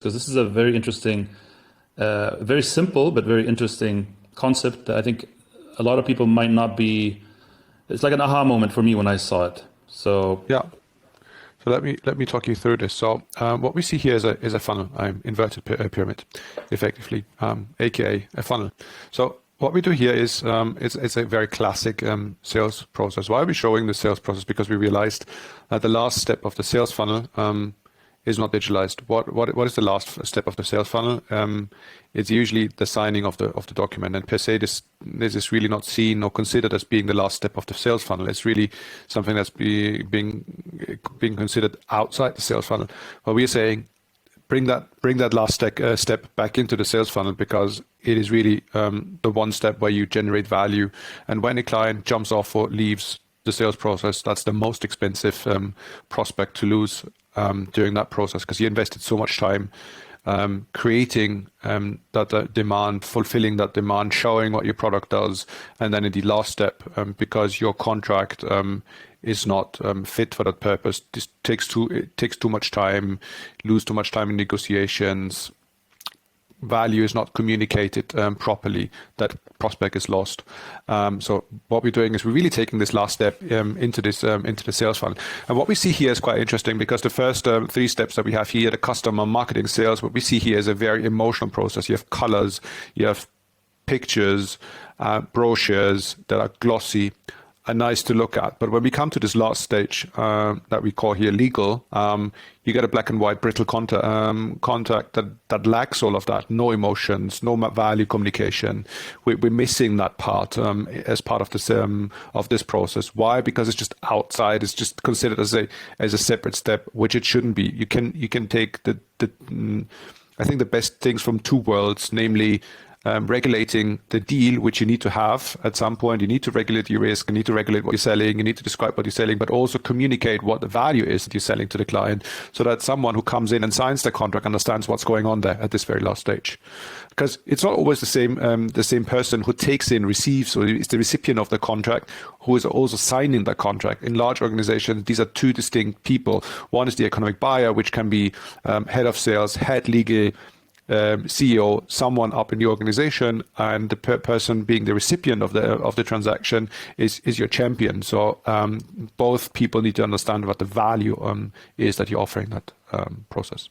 because this is a very interesting, very simple but very interesting concept that I think a lot of people might not be. It's like an aha moment for me when I saw it. So Yeah. So let me talk you through this. So what we see here is a funnel, inverted pyramid, effectively, aka a funnel. So what we do here is it's a very classic sales process. Why are we showing the sales process? Because we realized that the last step of the sales funnel is not digitalized. What is the last step of the sales funnel? It's usually the signing of the document, and per se this is really not seen or considered as being the last step of the sales funnel. It's really something that's being considered outside the sales funnel. But we are saying bring that last step back into the sales funnel, because it is really the one step where you generate value. And when a client jumps off or leaves the sales process, that's the most expensive prospect to lose during that process, because you invested so much time creating that demand, fulfilling that demand, showing what your product does, and then in the last step, because your contract is not fit for that purpose, it takes too much time, lose too much time in negotiations, value is not communicated properly, that prospect is lost. So what we're doing is we're really taking this last step into the sales funnel. And what we see here is quite interesting, because the first three steps that we have here, the customer, marketing, sales, what we see here is a very emotional process. You have colors, you have pictures, brochures that are glossy, are nice to look at. But when we come to this last stage that we call here legal, you get a black and white brittle contract that lacks all of that, no emotions, no value communication. We're missing that part as part of this process. Why? Because it's just outside. It's just considered as a separate step, which it shouldn't be. You can take I think the best things from two worlds, namely regulating the deal, which you need to have at some point. You need to regulate your risk, you need to regulate what you're selling, you need to describe what you're selling, but also communicate what the value is that you're selling to the client, so that someone who comes in and signs the contract understands what's going on there at this very last stage. Because it's not always the same person who takes in, receives, or is the recipient of the contract, who is also signing the contract. In large organizations, these are two distinct people. One is the economic buyer, which can be head of sales, head legal, CEO, someone up in the organization, and the person being the recipient of the transaction is your champion. So both people need to understand what the value is that you're offering that process.